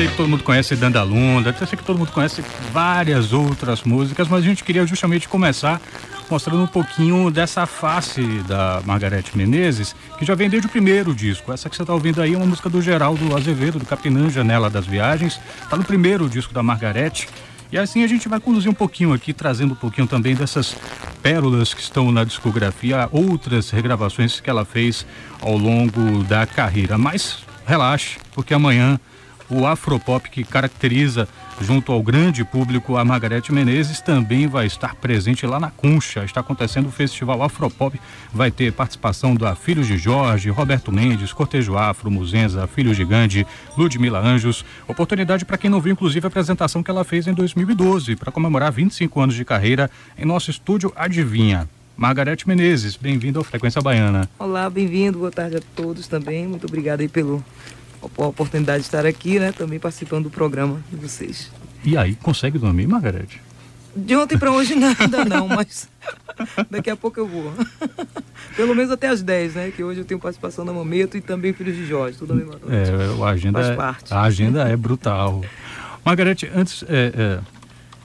sei que todo mundo conhece Dandalunda, eu sei que todo mundo conhece várias outras músicas, mas a gente queria justamente começar mostrando um pouquinho dessa face da Margareth Menezes, que já vem desde o primeiro disco. Essa que você está ouvindo aí é uma música do Geraldo Azevedo, do Capinã, Janela das Viagens, está no primeiro disco da Margareth. E assim a gente vai conduzir um pouquinho aqui, trazendo um pouquinho também dessas pérolas que estão na discografia, outras regravações que ela fez ao longo da carreira. Mas relaxe, porque amanhã o afropop que caracteriza junto ao grande público a Margareth Menezes também vai estar presente lá na Concha. Está acontecendo o Festival Afropop, vai ter participação da Filhos de Jorge, Roberto Mendes, Cortejo Afro, Muzenza, Filhos de Gandhi, Ludmila Anjos. Oportunidade para quem não viu, inclusive, a apresentação que ela fez em 2012, para comemorar 25 anos de carreira em nosso estúdio Adivinha. Margareth Menezes, bem-vindo ao Frequência Baiana. Olá, bem-vindo, boa tarde a todos também. Muito obrigado aí pela oportunidade de estar aqui, né? Também participando do programa de vocês. E aí, consegue dormir, Margareth? De ontem para hoje nada não, mas daqui a pouco eu vou. Pelo menos até às 10, né? Que hoje eu tenho participação da Mameto e também Filhos de Jorge, tudo a mesma noite. A agenda faz parte. A agenda é brutal. Margareth,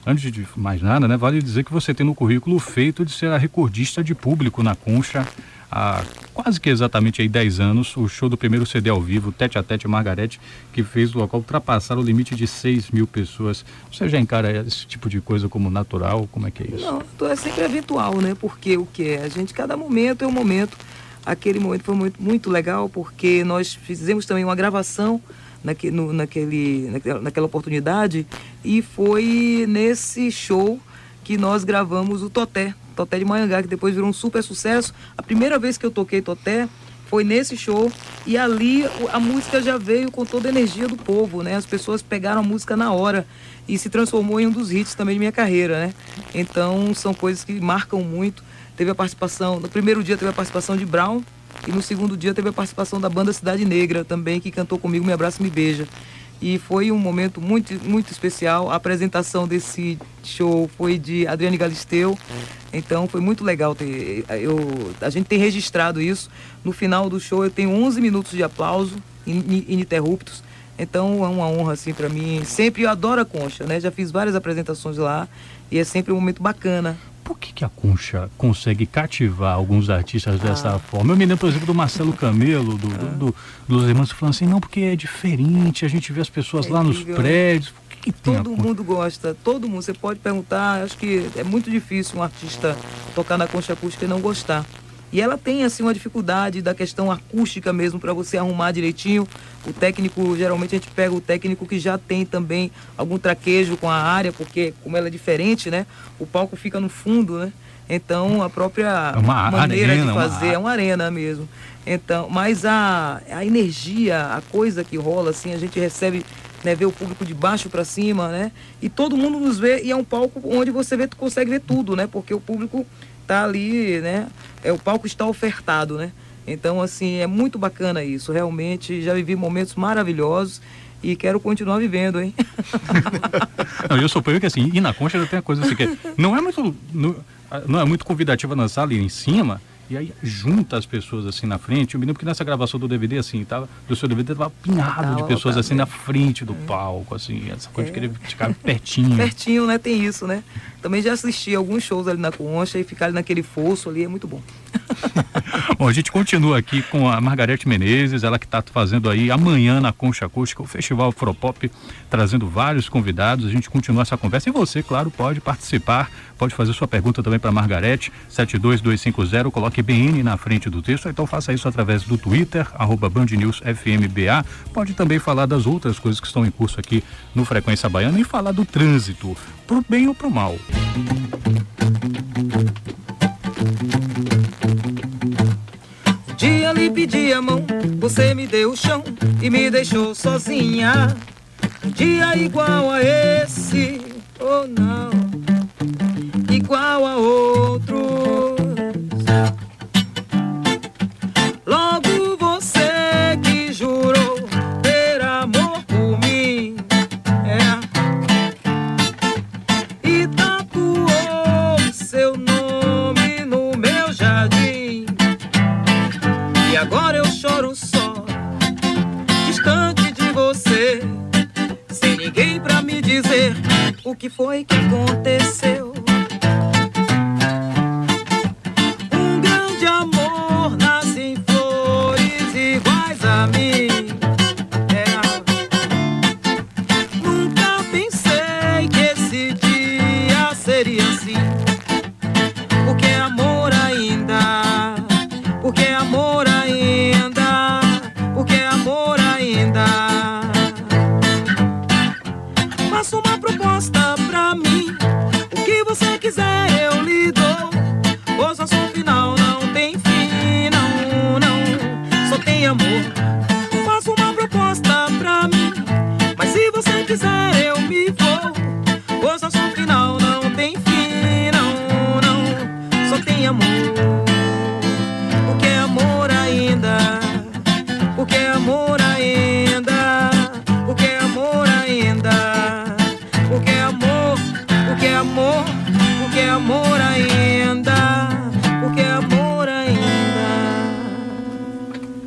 antes de mais nada, né, vale dizer que você tem no currículo o feito de ser a recordista de público na Concha há quase que exatamente aí 10 anos, o show do primeiro CD ao vivo, Tete a Tete Margareth, que fez o local ultrapassar o limite de 6.000 pessoas. Você já encara esse tipo de coisa como natural? Como é que é isso? Não, é sempre eventual, né? Porque o que é? A gente, cada momento é um momento. Aquele momento foi muito legal, porque nós fizemos também uma gravação naquela oportunidade, e foi nesse show que nós gravamos o Toté de Maringá, que depois virou um super sucesso. A primeira vez que eu toquei Toté foi nesse show, e ali a música já veio com toda a energia do povo, né? As pessoas pegaram a música na hora e se transformou em um dos hits também de minha carreira, né? Então são coisas que marcam muito. Teve a participação, no primeiro dia teve a participação de Brown, e no segundo dia teve a participação da banda Cidade Negra também, que cantou comigo Me Abraça e Me Beija. E foi um momento muito especial. A apresentação desse show foi de Adriane Galisteu. Então foi muito legal a gente tem registrado isso. No final do show eu tenho 11 minutos de aplauso ininterruptos. Então é uma honra assim para mim. Sempre eu adoro a Concha, né? Já fiz várias apresentações lá e é sempre um momento bacana. Por que a Concha consegue cativar alguns artistas dessa forma? Eu me lembro, por exemplo, do Marcelo Camelo, dos irmãos, falando assim, não, porque é diferente, a gente vê as pessoas lá nos prédios. Por que tem todo mundo gosta, todo mundo. Você pode perguntar, acho que é muito difícil um artista tocar na concha acústica e não gostar. E ela tem, assim, uma dificuldade da questão acústica mesmo, para você arrumar direitinho. O técnico, geralmente a gente pega o técnico que já tem também algum traquejo com a área, porque como ela é diferente, né? O palco fica no fundo, né? Então, a própria maneira de fazer é uma arena mesmo. Então, mas a energia, a coisa que rola, assim, a gente recebe, né, vê o público de baixo para cima, né? E todo mundo nos vê, e é um palco onde você consegue ver tudo, né? Porque o público tá ali, né? O palco está ofertado, né? Então, assim, é muito bacana isso. Realmente, já vivi momentos maravilhosos e quero continuar vivendo, hein? Não, eu suponho que, assim, e na Concha já tem a coisa assim, que não é muito convidativa dançar ali em cima, e aí junta as pessoas assim na frente. Eu me lembro que nessa gravação do DVD, assim, do seu DVD tava apinhado de pessoas assim na frente do palco, assim, essa coisa de querer ficar pertinho. Pertinho, né? Tem isso, né? Também já assisti alguns shows ali na Concha e ficar ali naquele fosso ali é muito bom. Bom, a gente continua aqui com a Margareth Menezes, ela que está fazendo aí amanhã na Concha Acústica, o Festival Afropop, trazendo vários convidados. A gente continua essa conversa e você, claro, pode participar, pode fazer sua pergunta também para Margareth, 72250, coloque BN na frente do texto, então faça isso através do Twitter, @BandNewsFMBA. Pode também falar das outras coisas que estão em curso aqui no Frequência Baiana e falar do trânsito, pro bem ou pro mal. Dia lhe pedi a mão, você me deu o chão e me deixou sozinha. Um dia igual a esse, ou não, igual a outros. Logo você que jurou ter amor por mim, e tatuou seu nome no meu jardim. E agora eu choro só, distante de você, O que foi que aconteceu? Um grande amor nasce em flores iguais a mim. Nunca pensei que esse dia seria assim. Porque amor ainda, porque amor ainda, porque amor ainda. Faça uma proposta pra mim, o que você quiser eu lhe dou. Pois a sua final não tem fim, não, não, só tem amor. Faça uma proposta pra mim, mas se você quiser eu me vou. Pois a sua final não tem fim, não, não, só tem amor. Porque amor ainda, porque amor ainda, porque amor ainda, porque amor, porque amor, porque amor ainda, porque amor ainda.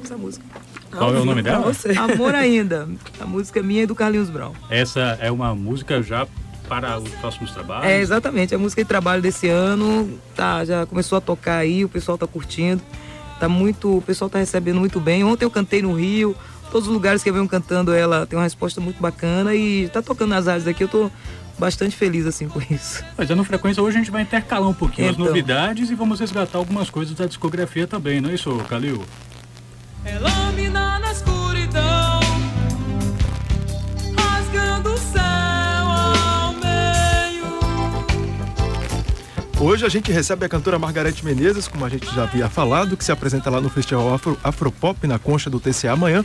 Essa música. Qual é o nome dela? Amor Ainda. A música minha é do Carlinhos Brown. Essa é uma música já para os próximos trabalhos? É, exatamente. A música de trabalho desse ano tá, já começou a tocar aí, o pessoal tá curtindo. Tá muito, o pessoal tá recebendo muito bem. Ontem eu cantei no Rio, todos os lugares que eu venho cantando ela tem uma resposta muito bacana e tá tocando nas rádios aqui, eu tô bastante feliz assim com isso. Mas no Frequência hoje a gente vai intercalar um pouquinho Então. as novidades e vamos resgatar algumas coisas da discografia também, não é isso, Calil? É lâmina na escuridão, rasgando o céu ao meio. Hoje a gente recebe a cantora Margareth Menezes, como a gente já havia falado, que se apresenta lá no Festival Afropop na Concha do TCA amanhã.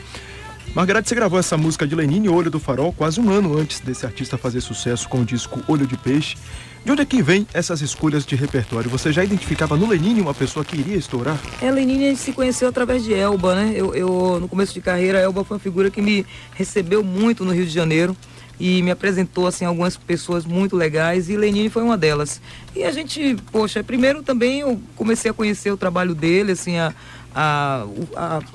Margareth, você gravou essa música de Lenine, Olho do Farol, quase um ano antes desse artista fazer sucesso com o disco Olho de Peixe. De onde é que vem essas escolhas de repertório? Você já identificava no Lenine uma pessoa que iria estourar? Lenine a gente se conheceu através de Elba, né? Eu no começo de carreira, Elba foi uma figura que me recebeu muito no Rio de Janeiro e me apresentou assim algumas pessoas muito legais e Lenine foi uma delas. E a gente, poxa, primeiro também eu comecei a conhecer o trabalho dele, assim, a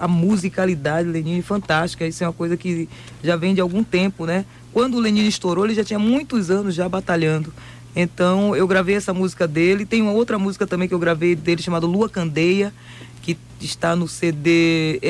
musicalidade de Lenine fantástica. Isso é uma coisa que já vem de algum tempo, né? Quando o Lenine estourou, ele já tinha muitos anos já batalhando. Então eu gravei essa música dele. Tem uma outra música também que eu gravei dele chamada Lua Candeia, que está no CD.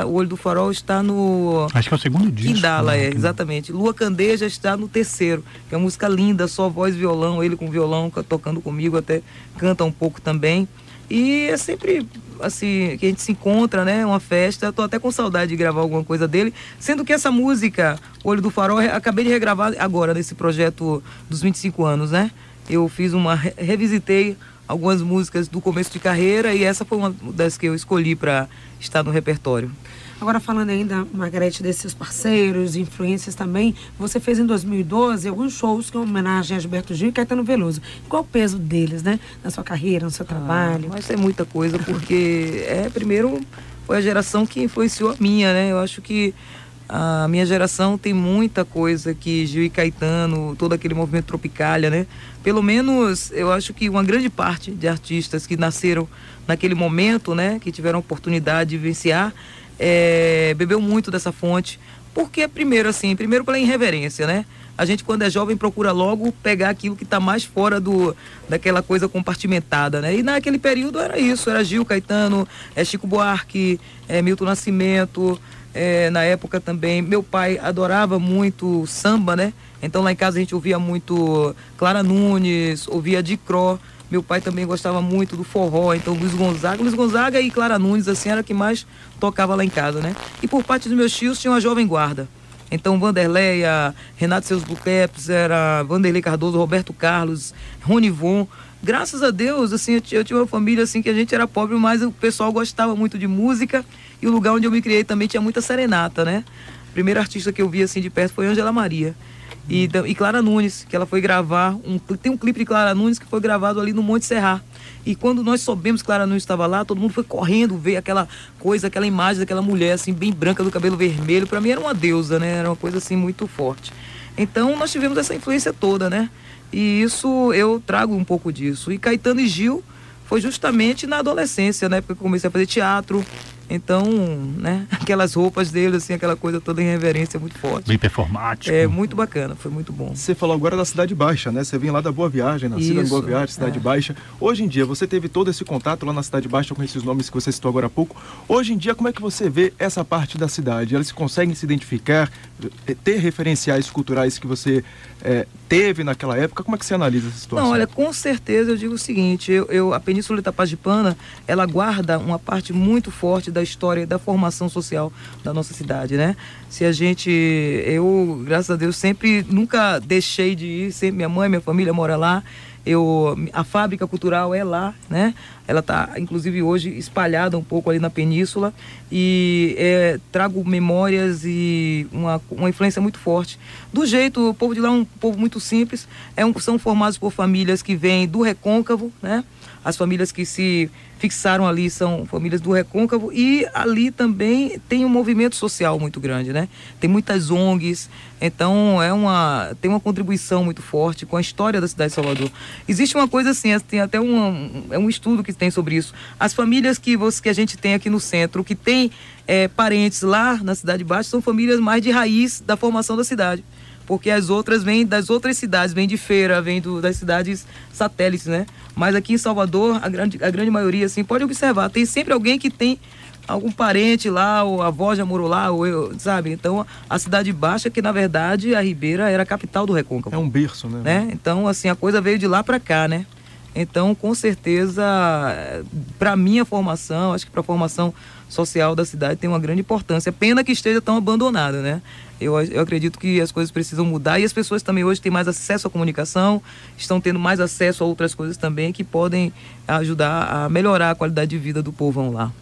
O Olho do Farol está no... Acho que é o segundo disco. Quindala, exatamente. Lua Candeia já está no terceiro, que é uma música linda, só voz e violão, ele com violão tocando comigo, até canta um pouco também. E é sempre assim que a gente se encontra, né? Uma festa. Tô até com saudade de gravar alguma coisa dele, sendo que essa música Olho do Farol acabei de regravar agora nesse projeto dos 25 anos, né? Eu fiz revisitei algumas músicas do começo de carreira e essa foi uma das que eu escolhi para estar no repertório. Agora, falando ainda, Margareth, desses seus parceiros, influências também, você fez em 2012 alguns shows com homenagem a Gilberto Gil e Caetano Veloso. Qual o peso deles, né? Na sua carreira, no seu trabalho? Mas é muita coisa, porque primeiro foi a geração que influenciou a minha, né? Eu acho que a minha geração tem muita coisa que Gil e Caetano, todo aquele movimento Tropicália, né? Pelo menos, eu acho que uma grande parte de artistas que nasceram naquele momento, né? Que tiveram a oportunidade de vivenciar, bebeu muito dessa fonte, porque primeiro pela irreverência, né? A gente quando é jovem procura logo pegar aquilo que está mais fora daquela coisa compartimentada, né? E naquele período era isso, era Gil, Caetano, Chico Buarque, Milton Nascimento, na época também, meu pai adorava muito samba, né? Então lá em casa a gente ouvia muito Clara Nunes, ouvia Dicró. Meu pai também gostava muito do forró, então Luiz Gonzaga e Clara Nunes, assim, era que mais tocava lá em casa, né? E por parte dos meus tios tinha uma jovem guarda. Então Vanderleia, Renato Seus Blue Caps, era Vanderlei Cardoso, Roberto Carlos, Rony Von. Graças a Deus, assim, eu tinha uma família assim que a gente era pobre, mas o pessoal gostava muito de música e o lugar onde eu me criei também tinha muita serenata, né? A primeira artista que eu vi assim de perto foi Ângela Maria. E Clara Nunes, que ela foi gravar, tem um clipe de Clara Nunes que foi gravado ali no Monte Serra. E quando nós soubemos que Clara Nunes estava lá, todo mundo foi correndo ver aquela coisa, aquela imagem daquela mulher assim, bem branca, do cabelo vermelho. Para mim era uma deusa, né? Era uma coisa assim muito forte. Então nós tivemos essa influência toda, né? E isso, eu trago um pouco disso. E Caetano e Gil foi justamente na adolescência, né? Porque eu comecei a fazer teatro, Então, né, aquelas roupas dele, assim, aquela coisa toda em reverência muito forte. Bem performático. É muito bacana, foi muito bom. Você falou agora da Cidade Baixa, né? Você vem lá da Boa Viagem, nascida em Boa Viagem, Cidade Baixa. Hoje em dia, você teve todo esse contato lá na Cidade Baixa com esses nomes que você citou agora há pouco. Hoje em dia, como é que você vê essa parte da cidade? Elas conseguem se identificar, ter referenciais culturais que você teve naquela época? Como é que você analisa essa situação? Não, olha, com certeza eu digo o seguinte, a Península Itapajipana, ela guarda uma parte muito forte da história e da formação social da nossa cidade, né? Eu, graças a Deus, nunca deixei de ir, sempre minha mãe, minha família mora lá, a fábrica cultural é lá, né? Ela está, inclusive, hoje espalhada um pouco ali na Península e trago memórias e uma influência muito forte. Do jeito, o povo de lá é um povo muito simples, são formados por famílias que vêm do Recôncavo, né? As famílias que se fixaram ali são famílias do Recôncavo e ali também tem um movimento social muito grande, né? Tem muitas ONGs, então tem uma contribuição muito forte com a história da cidade de Salvador. Existe uma coisa assim, tem até um estudo que tem sobre isso. As famílias que a gente tem aqui no centro, que tem parentes lá na Cidade Baixa, são famílias mais de raiz da formação da cidade. Porque as outras vêm das outras cidades, vêm de Feira, vêm das cidades satélites, né? Mas aqui em Salvador, a grande maioria, assim, pode observar, tem sempre alguém que tem algum parente lá, ou a avó já morou lá, sabe? Então, a Cidade Baixa, que na verdade a Ribeira era a capital do Recôncavo. É um berço, né? Então, assim, a coisa veio de lá para cá, né? Então, com certeza, para minha formação, acho que para a formação social da cidade tem uma grande importância. Pena que esteja tão abandonada, né? Eu acredito que as coisas precisam mudar e as pessoas também hoje têm mais acesso à comunicação, estão tendo mais acesso a outras coisas também que podem ajudar a melhorar a qualidade de vida do povão lá.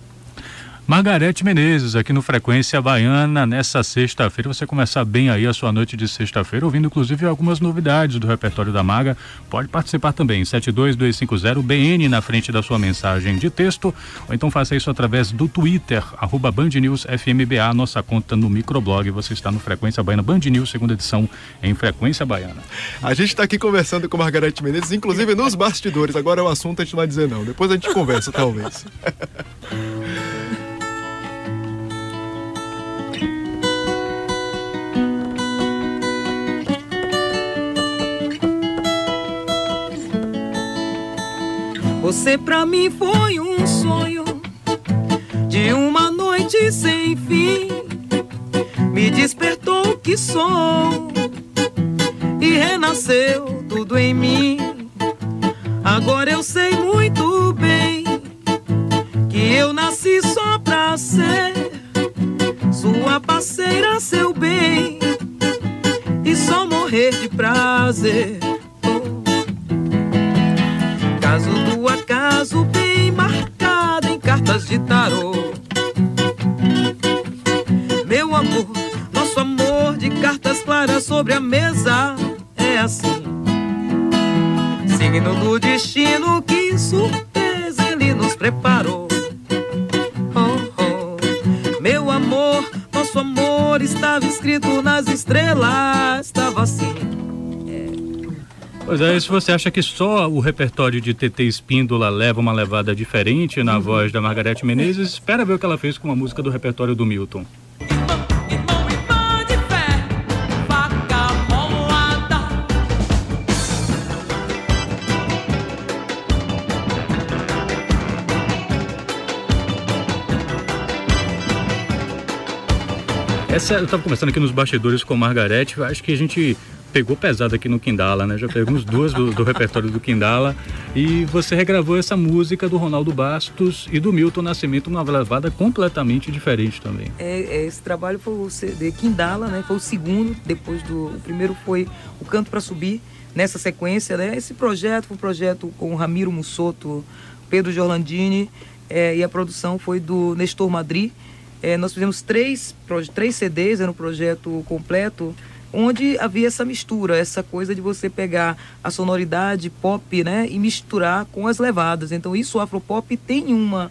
Margareth Menezes, aqui no Frequência Baiana, nessa sexta-feira. Você começar bem aí a sua noite de sexta-feira, ouvindo inclusive algumas novidades do repertório da Maga. Pode participar também, 72250-BN na frente da sua mensagem de texto, ou então faça isso através do Twitter, @BandNewsFMBA, nossa conta no microblog. Você está no Frequência Baiana, Band News, segunda edição em Frequência Baiana. A gente está aqui conversando com Margareth Menezes, inclusive nos bastidores. Agora o assunto a gente não vai dizer não, depois a gente conversa, talvez. Você pra mim foi um sonho de uma noite sem fim, me despertou que sou e renasceu tudo em mim. Agora eu sei muito bem que eu nasci só pra ser sua parceira, seu bem, e só morrer de prazer. Caso do acaso bem marcado em cartas de tarô. Meu amor, nosso amor de cartas claras sobre a mesa é assim. Signo do destino, que surpresa ele nos preparou. Oh, oh. Meu amor, nosso amor estava escrito nas estrelas, estava assim. Pois é, se você acha que só o repertório de TT Espíndola leva uma levada diferente na voz da Margareth Menezes, espera ver o que ela fez com a música do repertório do Milton. Eu estava conversando aqui nos bastidores com a Margareth, acho que a gente pegou pesado aqui no Quindala, né? Já pegamos duas do repertório do Quindala, e você regravou essa música do Ronaldo Bastos e do Milton Nascimento, uma levada completamente diferente também. Esse trabalho foi o CD Quindala, né? Foi o segundo, o primeiro foi o Canto para Subir, nessa sequência, né? Esse projeto foi um projeto com o Ramiro Mussoto, Pedro Giorlandini, e a produção foi do Nestor Madri. Nós fizemos três CDs, era um projeto completo, onde havia essa mistura, essa coisa de você pegar a sonoridade pop, né, e misturar com as levadas. Então isso, o afropop tem uma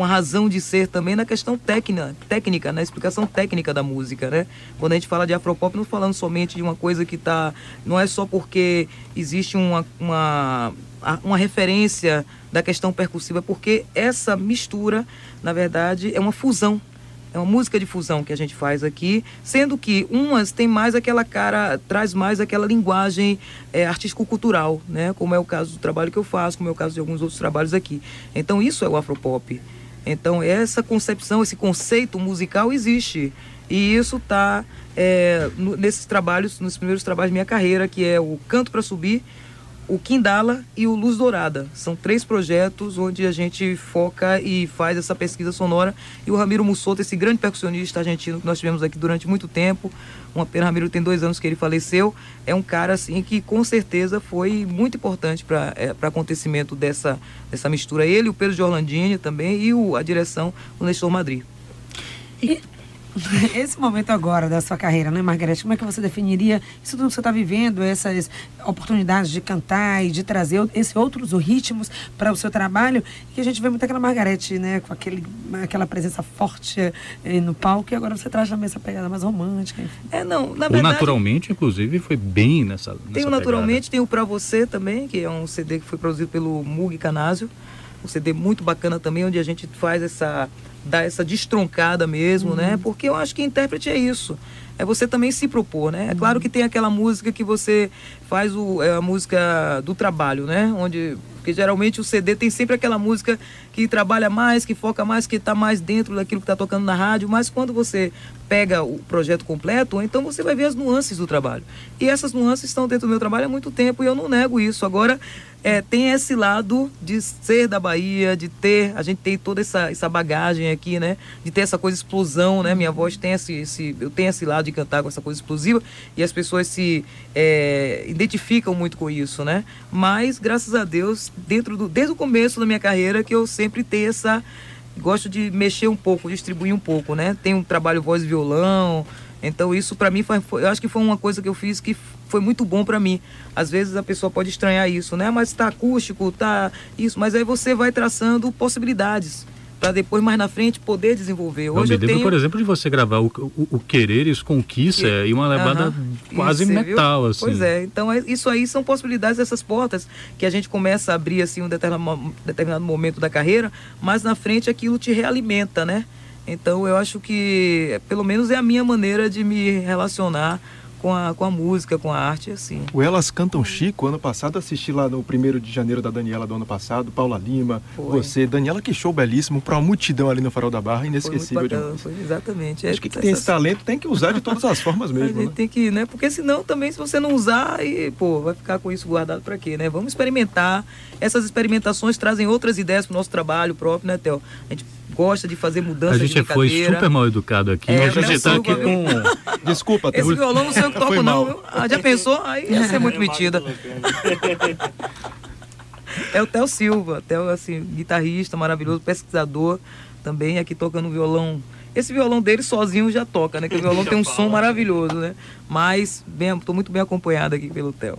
razão de ser também na questão técnica, na explicação técnica da música, né? Quando a gente fala de afropop, não falando somente de uma coisa que não é só porque existe uma referência da questão percussiva, porque essa mistura, na verdade, é uma fusão. É uma música de fusão que a gente faz aqui, sendo que umas tem mais aquela cara, traz mais aquela linguagem artístico-cultural, né? Como é o caso do trabalho que eu faço, como é o caso de alguns outros trabalhos aqui. Então isso é o afropop. Então essa concepção, esse conceito musical existe. E isso está nesses trabalhos, nos primeiros trabalhos da minha carreira, que é o Canto para Subir, o Quindala e o Luz Dourada. São 3 projetos onde a gente foca e faz essa pesquisa sonora. E o Ramiro Mussoto, esse grande percussionista argentino que nós tivemos aqui durante muito tempo, uma pena, Ramiro tem 2 anos que ele faleceu, é um cara assim que com certeza foi muito importante para acontecimento dessa mistura. Ele, o Pedro de Orlandini também e a direção do Nestor Madri. Esse momento agora da sua carreira, né, Margareth? Como é que você definiria isso tudo que você está vivendo, essas oportunidades de cantar e de trazer esses outros ritmos para o seu trabalho? Que a gente vê muito aquela Margareth, né, com aquela presença forte no palco, e agora você traz também essa pegada mais romântica. Enfim. Não, na verdade... O Naturalmente, inclusive, foi bem nessa Tem o Naturalmente, tem o Pra Você também, que é um CD que foi produzido pelo Mugi Canásio. Um CD muito bacana também, onde a gente faz dá essa destroncada mesmo, né? Porque eu acho que intérprete é isso. É você também se propor, né? É claro que tem aquela música que você faz a música do trabalho, né? Porque geralmente o CD tem sempre aquela música que trabalha mais, que foca mais, que está mais dentro daquilo que está tocando na rádio, mas quando você pega o projeto completo, então você vai ver as nuances do trabalho. E essas nuances estão dentro do meu trabalho há muito tempo e eu não nego isso. Agora, tem esse lado de ser da Bahia, a gente tem toda essa bagagem aqui, né? De ter essa coisa explosão, né? Minha voz tem eu tenho esse lado de cantar com essa coisa explosiva e as pessoas se identificam muito com isso, né? Mas, graças a Deus, desde o começo da minha carreira, que eu sempre tenho gosto de mexer um pouco, distribuir um pouco, né? Tem um trabalho voz e violão, então isso para mim eu acho que foi uma coisa que eu fiz que foi muito bom para mim. Às vezes a pessoa pode estranhar isso, né? Mas tá acústico, tá isso, mas aí você vai traçando possibilidades para depois, mais na frente, poder desenvolver. Hoje eu me lembro, por exemplo, de você gravar o Quereres Conquista e uma levada quase isso, metal, assim. Pois é, então isso aí são possibilidades dessas portas que a gente começa a abrir, assim, um determinado momento da carreira, mas na frente aquilo te realimenta, né? Então eu acho que, pelo menos é a minha maneira de me relacionar com a música, com a arte, assim. O Elas Cantam Chico, ano passado, assisti lá no 1º de janeiro da Daniela do ano passado, Paula Lima, você, Daniela, que show belíssimo, para uma multidão ali no Farol da Barra, inesquecível demais. Exatamente. Acho que tem esse talento, tem que usar de todas as formas mesmo, a gente tem que, né? Porque senão também, se você não usar, vai ficar com isso guardado para quê, né? Vamos experimentar. Essas experimentações trazem outras ideias para o nosso trabalho próprio, né, Theo? A gente gosta de fazer mudança de brincadeira. A gente foi super mal educado aqui. A gente está aqui com... Desculpa, Esse violão não sei o que toco, não. Já pensou? Aí ia ser muito metida. É o Theo Silva. O Theo, assim, guitarrista maravilhoso, pesquisador também, aqui tocando violão. Esse violão dele sozinho já toca, né? Que o violão tem um som maravilhoso, né? Mas estou muito bem acompanhado aqui pelo Theo.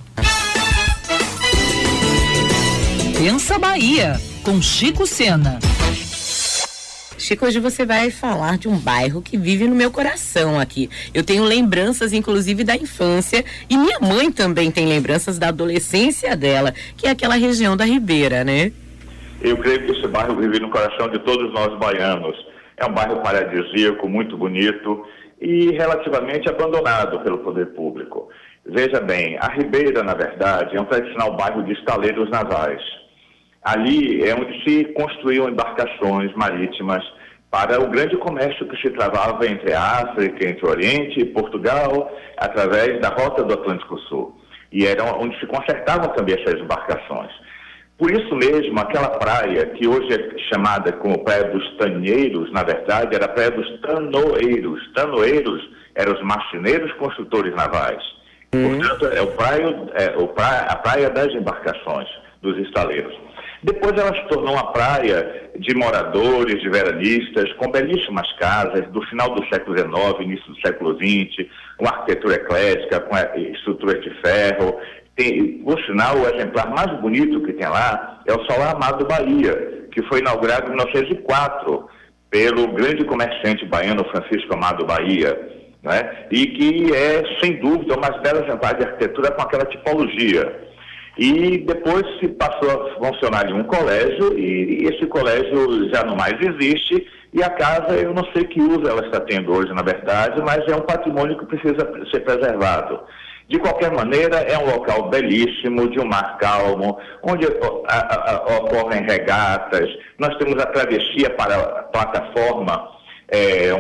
Pensa Bahia, com Chico Sena. Chico, hoje você vai falar de um bairro que vive no meu coração aqui. Eu tenho lembranças, inclusive, da infância, e minha mãe também tem lembranças da adolescência dela, que é aquela região da Ribeira, né? Eu creio que esse bairro vive no coração de todos nós baianos. É um bairro paradisíaco, muito bonito e relativamente abandonado pelo poder público. Veja bem, a Ribeira, na verdade, é um tradicional bairro de estaleiros navais. Ali é onde se construíam embarcações marítimas para o grande comércio que se travava entre a África, entre o Oriente e Portugal, através da rota do Atlântico Sul. E era onde se consertavam também essas embarcações. Por isso mesmo, aquela praia, que hoje é chamada como Praia dos Tanheiros, na verdade, era a Praia dos Tanoeiros. Tanoeiros eram os marceneiros construtores navais. Portanto, a praia das embarcações, dos estaleiros. Depois ela se tornou uma praia de moradores, de veranistas, com belíssimas casas do final do século XIX, início do século XX, com arquitetura eclética, com estruturas de ferro. Por sinal, o exemplar mais bonito que tem lá é o Solar Amado Bahia, que foi inaugurado em 1904 pelo grande comerciante baiano Francisco Amado Bahia, né? E que é, sem dúvida, o mais belo exemplar de arquitetura com aquela tipologia. E depois se passou a funcionar em um colégio, e esse colégio já não mais existe, e a casa, eu não sei que uso ela está tendo hoje, na verdade, mas é um patrimônio que precisa ser preservado. De qualquer maneira, é um local belíssimo, de um mar calmo, onde ocorrem regatas. Nós temos a travessia para a plataforma,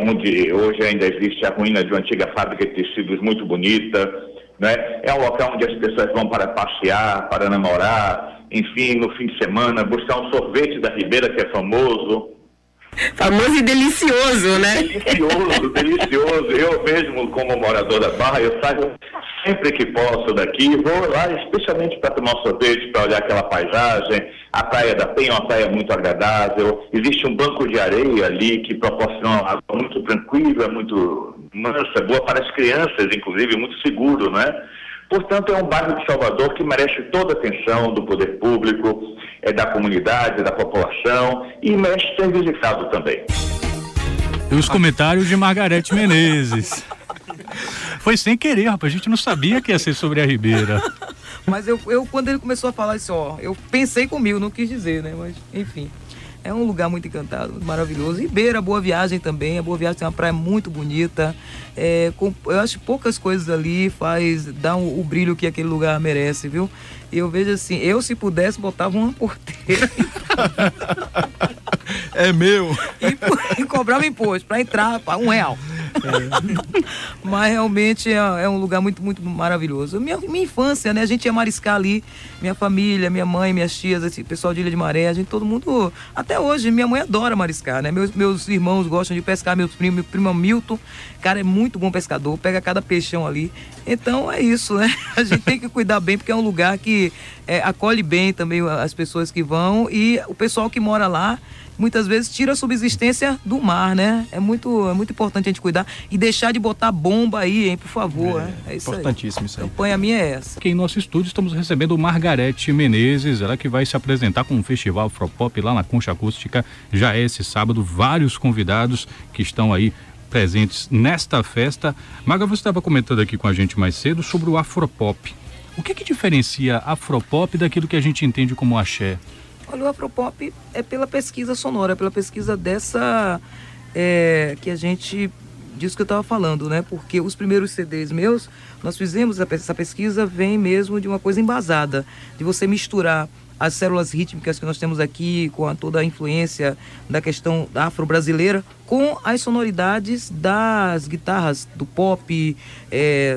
onde hoje ainda existe a ruína de uma antiga fábrica de tecidos muito bonita, né? É um local onde as pessoas vão para passear, para namorar, enfim, no fim de semana, buscar um sorvete da Ribeira, que é famoso. Famoso e delicioso, né? Delicioso, delicioso. Eu mesmo, como morador da Barra, eu saio sempre que posso daqui, vou lá especialmente para tomar um sorvete, para olhar aquela paisagem. A Praia da Penha é uma praia muito agradável. Existe um banco de areia ali que proporciona água muito tranquila, muito mansa, boa para as crianças, inclusive, muito seguro, né? Portanto, é um bairro de Salvador que merece toda a atenção do poder público, da comunidade, da população, e merece ser visitado também. E os comentários de Margarete Menezes. Foi sem querer, rapaz, a gente não sabia que ia ser sobre a Ribeira. Mas eu quando ele começou a falar isso, eu pensei comigo, não quis dizer, né? Mas, enfim, é um lugar muito encantado, muito maravilhoso. Ribeira, Boa Viagem também. A Boa Viagem tem uma praia muito bonita. Eu acho que poucas coisas ali dá o brilho que aquele lugar merece, viu? E eu vejo assim, se pudesse, botava uma porteira. É meu. E cobrava imposto para entrar, R$1. Mas realmente é um lugar muito, muito maravilhoso. Minha infância, né? A gente ia mariscar ali, minha família, minha mãe, minhas tias, esse pessoal de Ilha de Maré, todo mundo, até hoje, minha mãe adora mariscar, né? Meus irmãos gostam de pescar, meu primo Milton, cara, é muito bom pescador, pega cada peixão ali. Então é isso, né? A gente tem que cuidar bem, porque é um lugar que acolhe bem também as pessoas que vão, e o pessoal que mora lá muitas vezes tira a subsistência do mar, né? É muito importante a gente cuidar e deixar de botar bomba aí, hein, por favor. É isso importantíssimo aí. Isso aí. A campanha minha é essa. Aqui em nosso estúdio estamos recebendo Margarete Menezes, ela que vai se apresentar com o Festival Afropop lá na Concha Acústica, já é esse sábado, vários convidados que estão aí presentes nesta festa. Maga, você estava comentando aqui com a gente mais cedo sobre o Afropop. O que diferencia Afropop daquilo que a gente entende como axé? Olha, o Afropop é pela pesquisa sonora, pela pesquisa dessa que a gente disso que eu estava falando, né? Porque os primeiros CDs meus, nós fizemos essa pesquisa, vem mesmo de uma coisa embasada, de você misturar as células rítmicas que nós temos aqui, com toda a influência da questão afro-brasileira, com as sonoridades das guitarras do pop,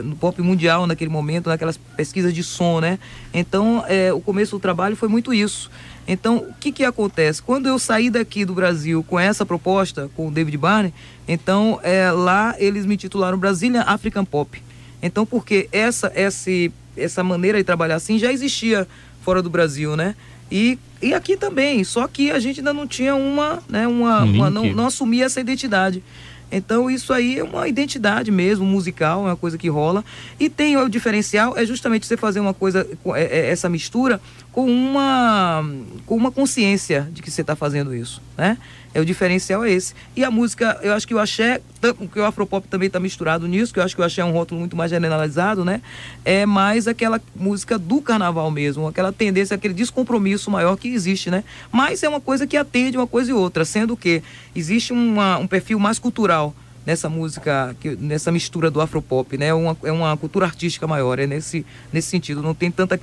no pop mundial naquele momento, naquelas pesquisas de som, né? Então, o começo do trabalho foi muito isso. Então, o que acontece? Quando eu saí daqui do Brasil com essa proposta, com o David Barney, então, lá eles me titularam Brazilian African Pop. Então, porque essa maneira de trabalhar assim já existia fora do Brasil, né? E aqui também, só que a gente ainda não tinha não assumia essa identidade. Então isso aí é uma identidade mesmo, musical, é uma coisa que rola. E tem o diferencial, é justamente você fazer uma coisa, essa mistura com uma consciência de que você está fazendo isso, né? O diferencial é esse. E a música, eu acho que o axé, porque o Afropop também está misturado nisso, que eu acho que o axé é um rótulo muito mais generalizado, né? É mais aquela música do carnaval mesmo, aquela tendência, aquele descompromisso maior que existe, né? Mas é uma coisa que atende uma coisa e outra, sendo que existe um perfil mais cultural nessa música, nessa mistura do Afropop, né? É uma cultura artística maior, nesse sentido. Não tem tanto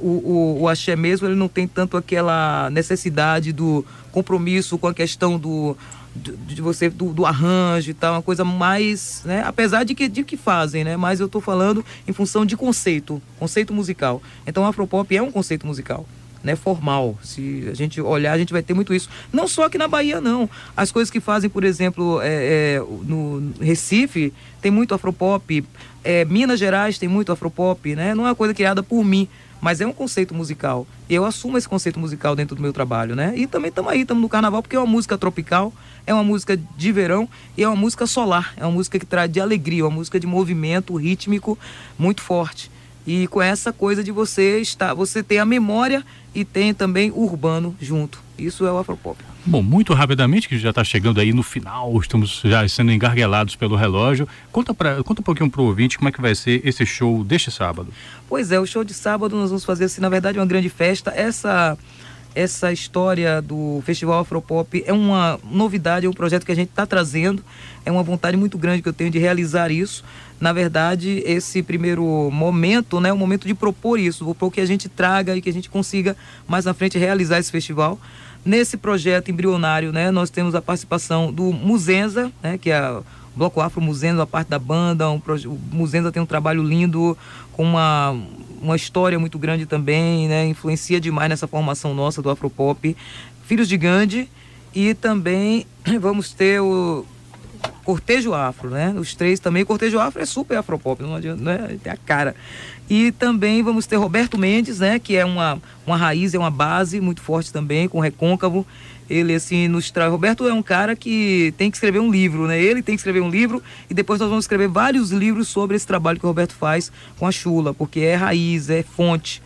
o axé mesmo, ele não tem tanto aquela necessidade do compromisso com a questão do arranjo e tal, uma coisa mais, né? Apesar de que fazem, né? Mas eu estou falando em função de conceito musical. Então o Afropop é um conceito musical, né, formal. Se a gente olhar, a gente vai ter muito isso. Não só aqui na Bahia, não. As coisas que fazem, por exemplo, no Recife, tem muito Afropop. Minas Gerais tem muito Afropop, né? Não é uma coisa criada por mim, mas é um conceito musical. Eu assumo esse conceito musical dentro do meu trabalho, né? E também estamos no carnaval, porque é uma música tropical, é uma música de verão e é uma música solar, é uma música que traz de alegria, uma música de movimento rítmico muito forte. E com essa coisa de você ter a memória e tem também o urbano junto. Isso é o Afropop. Bom, muito rapidamente, que já está chegando aí no final, estamos já sendo engarguelados pelo relógio. Conta um pouquinho pro ouvinte como é que vai ser esse show deste sábado. Pois é, o show de sábado nós vamos fazer, assim, na verdade, uma grande festa. Essa história do Festival Afropop é uma novidade, é um projeto que a gente está trazendo, é uma vontade muito grande que eu tenho de realizar isso. Na verdade, esse primeiro momento, né, é o momento de propor isso, vou propor que a gente traga e que a gente consiga mais na frente realizar esse festival. Nesse projeto embrionário, né, nós temos a participação do Muzenza, né, que é o Bloco Afro Muzenza, a parte da banda. O Muzenza tem um trabalho lindo, com uma história muito grande também, né, influencia demais nessa formação nossa do Afropop. Filhos de Gandhi, e também vamos ter o Cortejo Afro, né? Os três também. Cortejo Afro é super Afropop, não adianta, né? Tem a cara. E também vamos ter Roberto Mendes, né? Que é uma raiz, é uma base muito forte também, com Recôncavo. Ele, assim, nos traz... Roberto é um cara que tem que escrever um livro, né? Ele tem que escrever um livro e depois nós vamos escrever vários livros sobre esse trabalho que o Roberto faz com a Chula, porque é raiz, é fonte.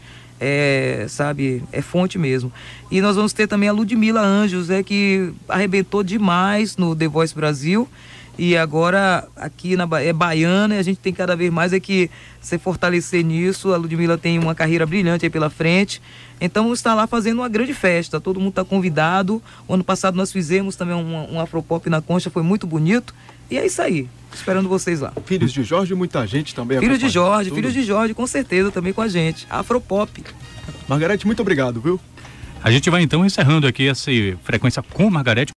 Sabe, é fonte mesmo. E nós vamos ter também a Ludmila Anjos, que arrebentou demais no The Voice Brasil, e agora aqui é baiana, e a gente tem cada vez mais que se fortalecer nisso. A Ludmila tem uma carreira brilhante aí pela frente, então vamos estar lá fazendo uma grande festa, todo mundo está convidado. O ano passado nós fizemos também um Afropop na Concha, foi muito bonito, e é isso aí, esperando vocês lá. Filhos de Jorge, muita gente também. Filhos de Jorge, com certeza, também com a gente. Afropop. Margarete, muito obrigado, viu? A gente vai então encerrando aqui essa frequência com Margarete.